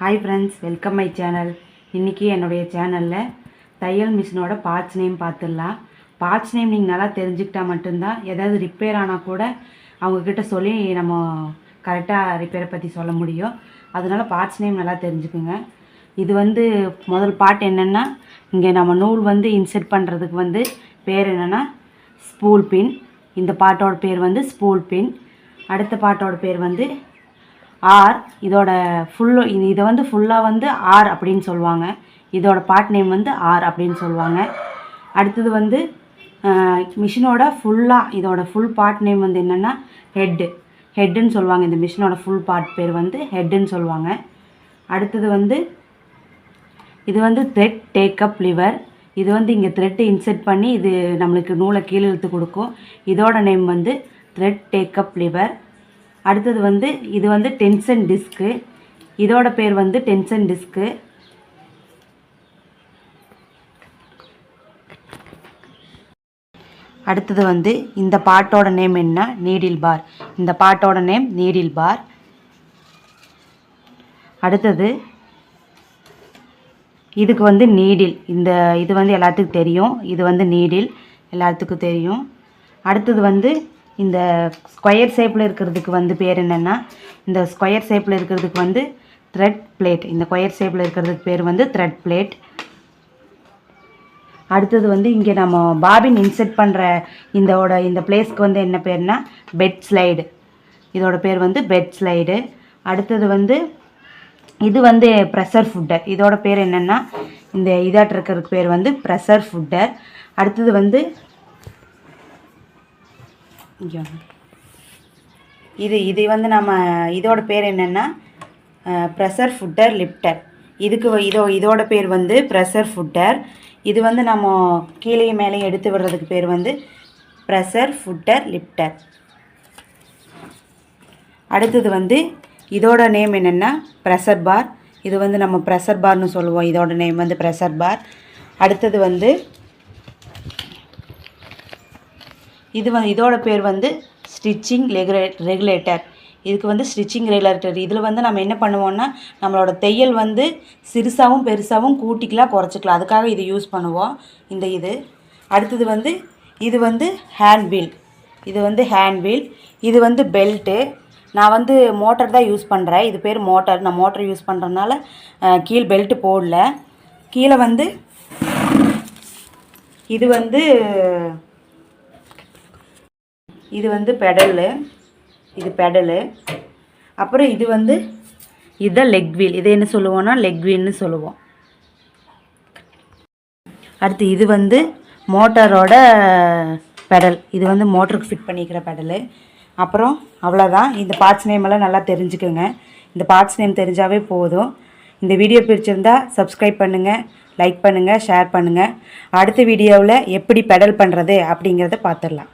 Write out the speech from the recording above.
Hi friends, welcome my channel. இன்றைக்கி என்னுடைய சேனலில் தையல் மிஷினோட பார்ட்ஸ் நேம் பார்த்துடலாம். பார்ட்ஸ் நேம் நீங்கள் நல்லா தெரிஞ்சுக்கிட்டால் மட்டும்தான் ஏதாவது ரிப்பேர் ஆனால் கூட அவங்கக்கிட்ட சொல்லி நம்ம கரெக்டாக ரிப்பேரை பற்றி சொல்ல முடியும். அதனால் பார்ட்ஸ் நேம் நல்லா தெரிஞ்சுக்குங்க. இது முதல் பார்ட் என்னென்னா, இங்கே நம்ம நூல் இன்செர்ட் பண்ணுறதுக்கு பேர் என்னென்னா ஸ்பூல் பின். இந்த பார்ட்டோட பேர் ஸ்பூல் பின். அடுத்த பார்ட்டோட பேர் ஆர். இதோட இதை ஃபுல்லாக ஆர் அப்படின்னு சொல்லுவாங்க. இதோட பார்ட் நேம் ஆர் அப்படின்னு சொல்லுவாங்க. அடுத்தது மிஷினோட ஃபுல்லாக இதோட ஃபுல் பார்ட் நேம் என்னென்னா ஹெட்டுன்னு சொல்லுவாங்க. இந்த மிஷினோட ஃபுல் பார்ட் பேர் ஹெட்டுன்னு சொல்லுவாங்க. அடுத்தது இது த்ரெட் டேக்கப் லிவர். இது இங்கே த்ரெட்டு இன்செர்ட் பண்ணி இது நம்மளுக்கு நூலை கீழே இழுத்து கொடுக்கும். இதோட நேம் த்ரெட் டேக்கப் லிவர். அடுத்தது இது டென்ஷன் டிஸ்க்கு. இதோட பேர் டென்ஷன் டிஸ்க்கு. அடுத்தது இந்த பார்ட்டோட நேம் என்ன, நீடில் பார். இந்த பார்ட்டோட நேம் நீடில் பார். அடுத்தது இதுக்கு நீடில். இது எல்லாத்துக்கும் தெரியும். இது நீடில் எல்லாத்துக்கும் தெரியும். அடுத்தது இந்த ஸ்கொயர் ஷேப்பில் இருக்கிறதுக்கு பேர் என்னென்னா, இந்த ஸ்கொயர் ஷேப்பில் இருக்கிறதுக்கு த்ரெட் பிளேட். இந்த ஸ்கொயர் ஷேப்பில் இருக்கிறதுக்கு பேர் த்ரெட் பிளேட். அடுத்தது இங்கே நம்ம பாபின் இன்செர்ட் பண்ணுற இந்த பிளேஸ்க்கு என்ன பேர்னா பெட் ஸ்லைடு. இதோட பேர் பெட் ஸ்லைடு. அடுத்தது இது ப்ரெஷர் ஃபுட்டர். இதோட பேர் என்னென்னா, இந்த இதாட்டு இருக்கிறதுக்கு பேர் ப்ரெஷர் ஃபுட்டர். அடுத்தது இது நம்ம இதோட பேர் என்னென்னா ப்ரெஷர் ஃபுட்டர் லிஃப்டர். இதோட பேர் ப்ரெஷர் ஃபுட்டர். இது நம்ம கீழே மேலே எடுத்து விடுறதுக்கு பேர் ப்ரெஷர் ஃபுட்டர் லிஃப்டர். அடுத்தது இதோட நேம் என்னென்னா ப்ரெஷர் பார். இது நம்ம ப்ரெஷர் பார்னு சொல்லுவோம். இதோட நேம் ப்ரெஷர் பார். அடுத்தது இதோட பேர் ஸ்டிச்சிங் ரெகுலேட்டர். இதுக்கு ஸ்டிச்சிங் ரெகுலேட்டர். இதில் நம்ம என்ன பண்ணுவோம்னா, நம்மளோட தையல் சிறுசாகவும் பெருசாகவும் கூட்டிக்கலாம் குறைச்சிக்கலாம். அதுக்காக இது யூஸ் பண்ணுவோம். இது அடுத்தது இது ஹேண்ட் வீல். இது ஹேண்ட் வீல். இது பெல்ட்டு. நான் மோட்டர் தான் யூஸ் பண்ணுறேன். இது பேர் மோட்டர். நான் மோட்டர் யூஸ் பண்ணுறதுனால கீழ் பெல்ட்டு போடல. கீழே இது பெடலு. இது பெடலு. அப்புறம் இதுதான் லெக் வீல். இது என்ன சொல்லுவோம்னா லெக் வீல்னு சொல்லுவோம். அடுத்து இது மோட்டரோட பெடல். இது மோட்டருக்கு ஃபிட் பண்ணிக்கிற பெடலு. அப்புறம் அவ்வளோதான். இந்த பார்ட்ஸ் நேம் எல்லாம் நல்லா தெரிஞ்சுக்கோங்க. இந்த பார்ட்ஸ் நேம் தெரிஞ்சாவே போதும். இந்த வீடியோ பிடிச்சிருந்தா சப்ஸ்கிரைப் பண்ணுங்கள், லைக் பண்ணுங்கள், ஷேர் பண்ணுங்கள். அடுத்த வீடியோவில் எப்படி பெடல் பண்ணுறது அப்படிங்கிறத பார்த்துடலாம்.